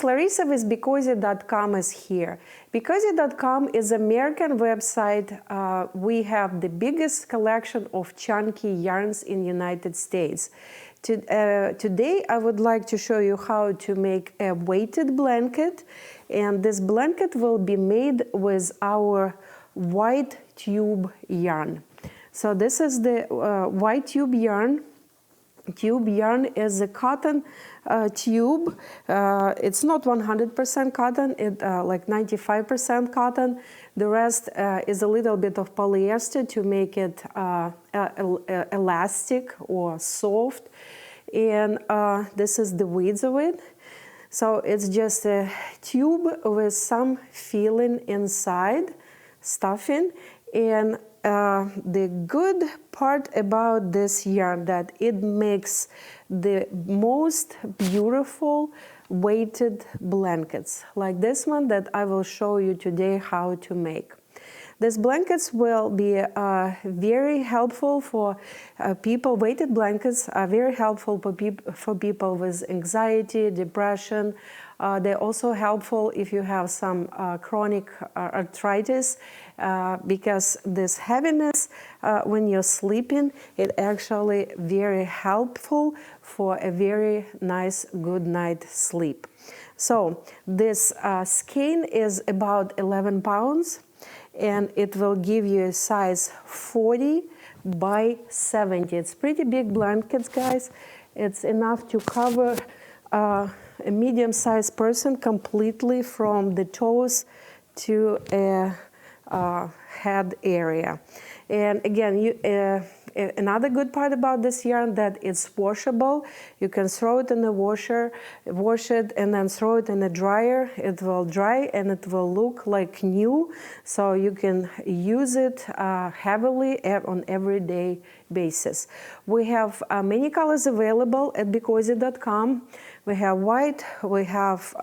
guys, Larissa with BeCozi.com is here. BeCozi.com is an American website. We have the biggest collection of chunky yarns in the United States. Today I would like to show you how to make a weighted blanket, and this blanket will be made with our white tube yarn. So this is the white tube yarn. Tube yarn is a cotton tube. It's not 100% cotton, it's like 95% cotton. The rest is a little bit of polyester to make it elastic or soft. And this is the width of it. So it's just a tube with some filling inside, stuffing. And the good part about this yarn that it makes the most beautiful weighted blankets, like this one that I will show you today how to make. These blankets will be very helpful for people. Weighted blankets are very helpful for people with anxiety, depression. They're also helpful if you have some chronic arthritis, because this heaviness when you're sleeping, it actually very helpful for a very nice good night sleep. So this skein is about 11 pounds. And it will give you a size 40 by 70. It's pretty big blankets, guys. It's enough to cover a medium-sized person completely from the toes to a head area. And again, another good part about this yarn that it's washable. You can throw it in the washer, wash it, and then throw it in the dryer. It will dry and it will look like new. So you can use it heavily on everyday basis. We have many colors available at BeCozi.com. We have white, we have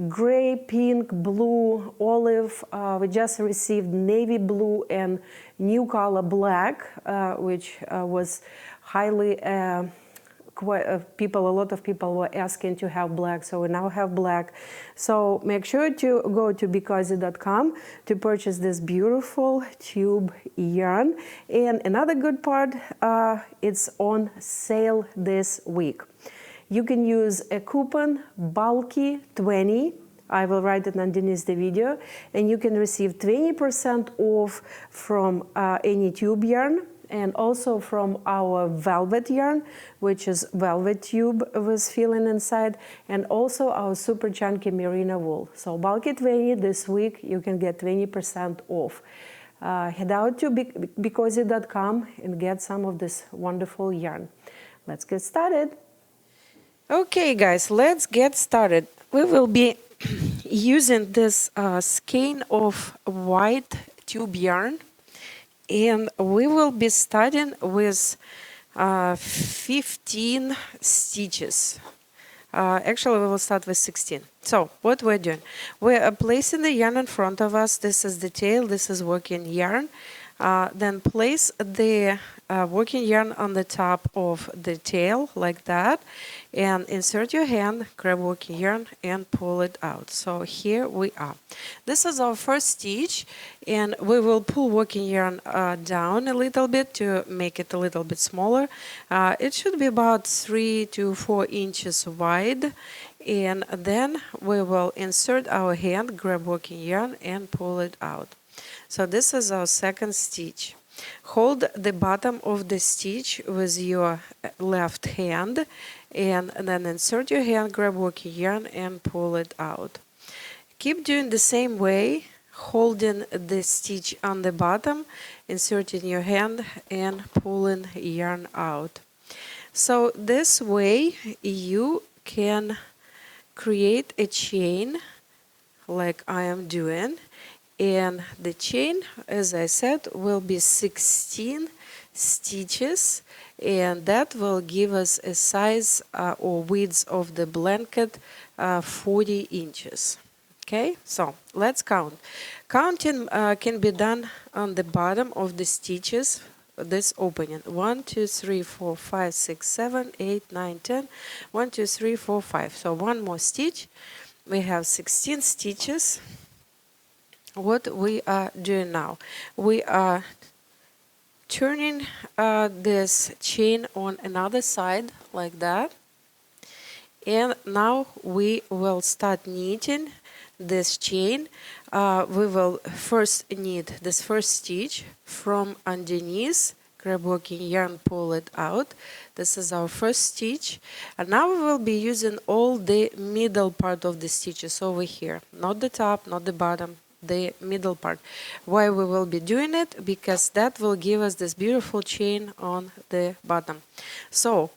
gray, pink, blue, olive. We just received navy blue and new color black, which was highly a lot of people were asking to have black, so we now have black. So make sure to go to BeCozi.com to purchase this beautiful tube yarn. And another good part, it's on sale this week. You can use a coupon bulky20. I will write it underneath the video, and you can receive 20% off from any tube yarn, and also from our velvet yarn, which is velvet tube with filling inside, and also our super chunky merino wool. So bulky 20 this week, you can get 20% off. Head out to BeCozi.com and get some of this wonderful yarn. Let's get started. Okay, guys, let's get started. We will be using this skein of white tube yarn, and we will be starting with 15 stitches. Actually, we will start with 16. So what we're doing, we're placing the yarn in front of us. This is the tail, this is working yarn. Then place the working yarn on the top of the tail like that, and insert your hand, grab working yarn and pull it out. So here we are. This is our first stitch, and we will pull working yarn down a little bit to make it a little bit smaller. It should be about 3 to 4 inches wide, and then we will insert our hand, grab working yarn and pull it out. So this is our second stitch. Hold the bottom of the stitch with your left hand, and then insert your hand, grab working yarn and pull it out. Keep doing the same way, holding the stitch on the bottom, inserting your hand and pulling yarn out. So this way you can create a chain like I am doing. And the chain, as I said, will be 16 stitches, and that will give us a size or width of the blanket 40 inches. Okay, so let's count. Counting can be done on the bottom of the stitches, this opening. 1, 2, 3, 4, 5, 6, 7, 8, 9, 10. 1, 2, 3, 4, 5. So one more stitch. we have 16 stitches. What we are doing now, we are turning this chain on another side like that, and now we will start knitting this chain. We will first knit this first stitch from underneath, grab working yarn, pull it out. This is our first stitch, and now we will be using all the middle part of the stitches over here, not the top, not the bottom, the middle part. Why we will be doing it? Because that will give us this beautiful chain on the bottom. So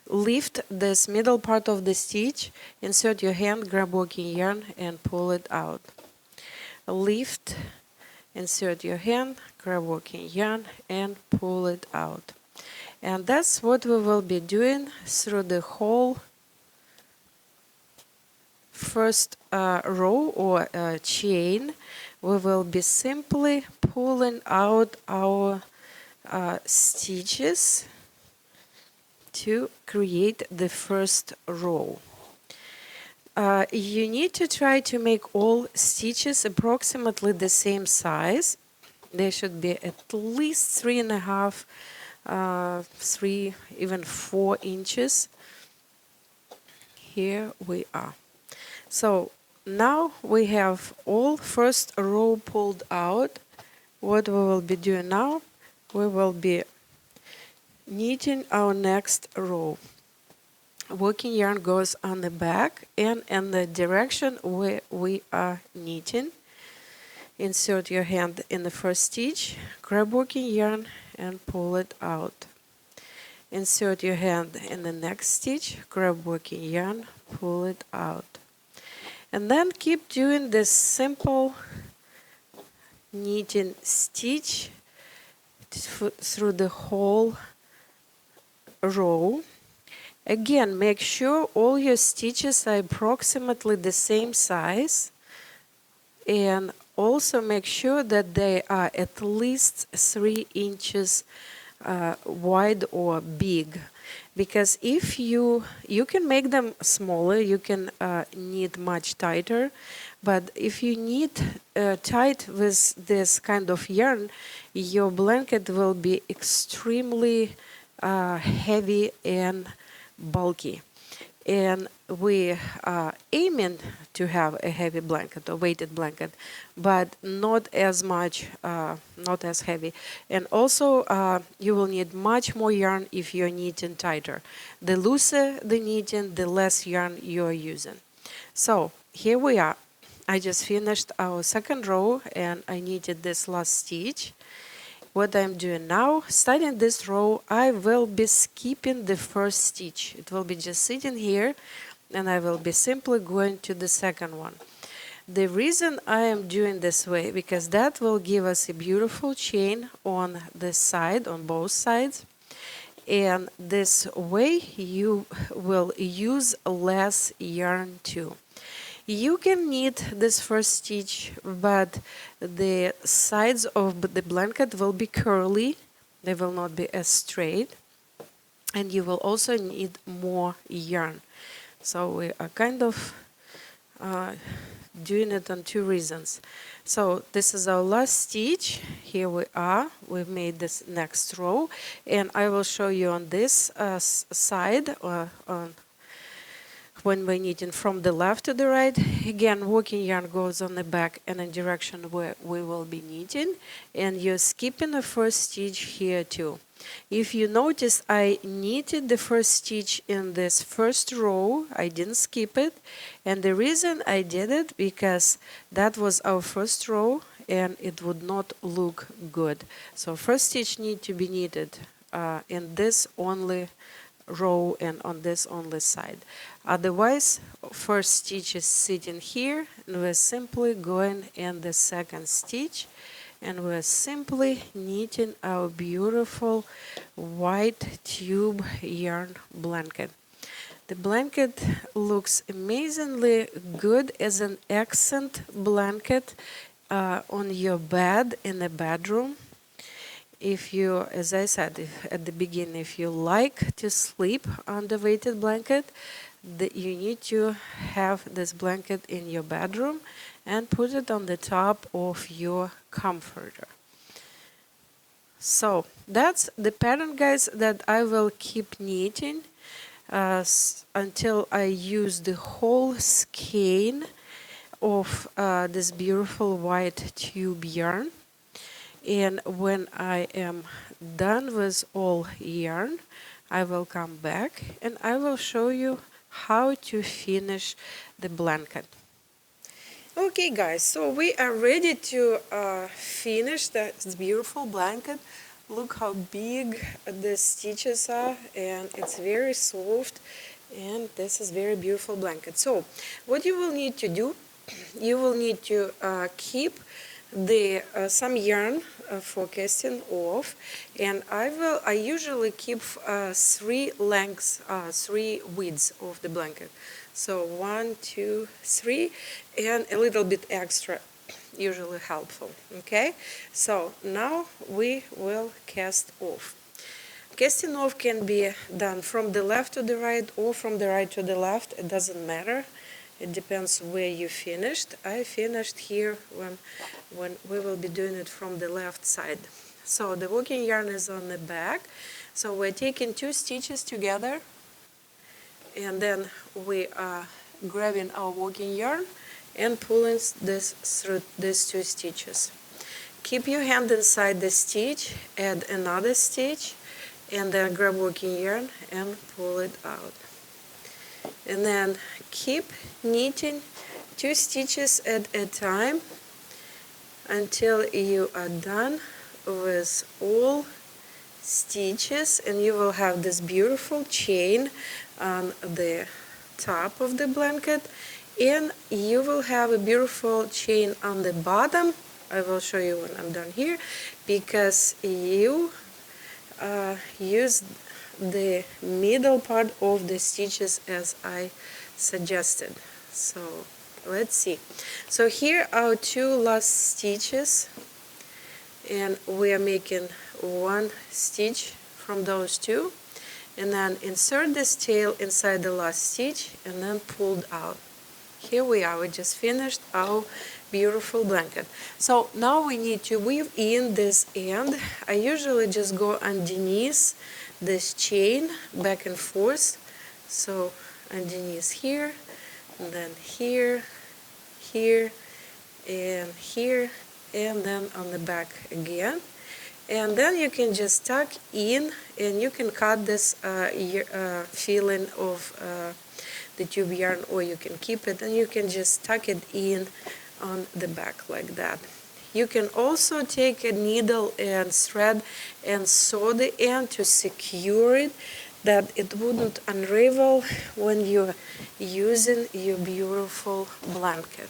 lift this middle part of the stitch, insert your hand, grab working yarn and pull it out. Lift, insert your hand, grab working yarn and pull it out. And that's what we will be doing through the whole first row or chain. We will be simply pulling out our stitches to create the first row. You need to try to make all stitches approximately the same size. They should be at least 3.5, 3, even 4 inches. Here we are. So now we have all first row pulled out. What we will be doing now, we will be knitting our next row. Working yarn goes on the back and in the direction where we are knitting. Insert your hand in the first stitch, grab working yarn and pull it out. Insert your hand in the next stitch, grab working yarn, pull it out. And then keep doing this simple knitting stitch through the whole row. Again, make sure all your stitches are approximately the same size, and also make sure that they are at least 3 inches wide or big. Because if you can make them smaller, you can knit much tighter, but if you knit tight with this kind of yarn, your blanket will be extremely heavy and bulky. And we are aiming to have a heavy blanket or weighted blanket, but not as much, not as heavy. And also you will need much more yarn if you're knitting tighter. The looser the knitting, the less yarn you're using. So here we are. I just finished our second row and I knitted this last stitch. What I'm doing now, starting this row, I will be skipping the first stitch. It will be just sitting here and I will be simply going to the second one. The reason I am doing this way, because that will give us a beautiful chain on the side, on both sides. And this way you will use less yarn too. You can knit this first stitch, but the sides of the blanket will be curly. They will not be as straight. And you will also need more yarn. So we are kind of doing it on 2 reasons. So this is our last stitch. Here we are. We've made this next row. And I will show you on this side, on when we're knitting from the left to the right. Again, working yarn goes on the back and in direction where we will be knitting, and you're skipping the first stitch here too. If you notice, I knitted the first stitch in this first row. I didn't skip it, and the reason I did it because that was our first row and it would not look good. So first stitch need to be knitted in this only row and on this only side. Otherwise, first stitch is sitting here and we're simply going in the second stitch and we're simply knitting our beautiful white tube yarn blanket. The blanket looks amazingly good as an accent blanket on your bed in a bedroom. If you, as I said at the beginning, if you like to sleep on the weighted blanket, you need to have this blanket in your bedroom and put it on the top of your comforter. So that's the pattern, guys, that I will keep knitting until I use the whole skein of this beautiful white tube yarn. And when I am done with all yarn, I will come back and I will show you how to finish the blanket. Okay, guys, so we are ready to finish this beautiful blanket. Look how big the stitches are, and it's very soft, and this is very beautiful blanket. So what you will need to do, you will need to keep the some yarn for casting off, and I usually keep three lengths, three widths of the blanket. So 1, 2, 3, and a little bit extra, usually helpful. Okay, so now we will cast off. Casting off can be done from the left to the right or from the right to the left. It doesn't matter. It depends where you finished. I finished here when we will be doing it from the left side. So the working yarn is on the back. So we're taking 2 stitches together, and then we are grabbing our working yarn and pulling this through these 2 stitches. Keep your hand inside the stitch, add another stitch, and then grab working yarn and pull it out. And then keep knitting 2 stitches at a time until you are done with all stitches, and you will have this beautiful chain on the top of the blanket, and you will have a beautiful chain on the bottom. I will show you when I'm done here, because you use the middle part of the stitches as I suggested. So let's see. So here are 2 last stitches, and we are making 1 stitch from those 2, and then insert this tail inside the last stitch and then pulled out. Here we are, we just finished our beautiful blanket. So now we need to weave in this end. I usually just go underneath this chain back and forth. So underneath here, and then here, here, and here, and then on the back again. And then you can just tuck in, and you can cut this filling of the tube yarn, or you can keep it, and you can just tuck it in on the back like that. You can also take a needle and thread and sew the end to secure it, that it wouldn't unravel when you're using your beautiful blanket.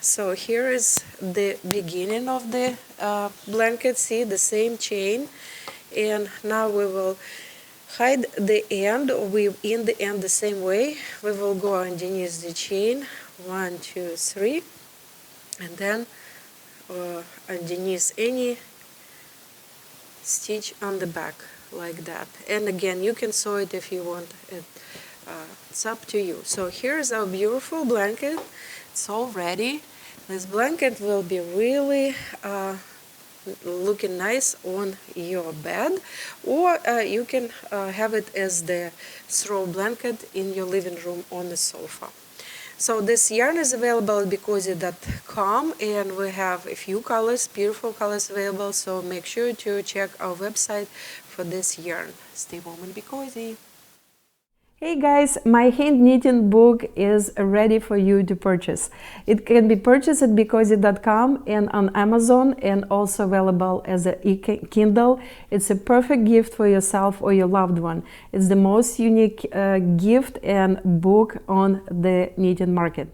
So here is the beginning of the blanket. See, the same chain, and now we will hide the end, or weave in the end the same way. We will go underneath the chain, 1, 2, 3, and then underneath any stitch on the back like that. And again, you can sew it if you want it. It's up to you. So here's our beautiful blanket. It's all ready. This blanket will be really looking nice on your bed, or you can have it as the throw blanket in your living room on the sofa. So this yarn is available at BeCozi.com, and we have a few colors, beautiful colors available, so make sure to check our website for this yarn. Stay warm and be cozy. Hey guys, my hand knitting book is ready for you to purchase. It can be purchased at BeCozi.com and on Amazon, and also available as a Kindle. It's a perfect gift for yourself or your loved one. It's the most unique gift and book on the knitting market.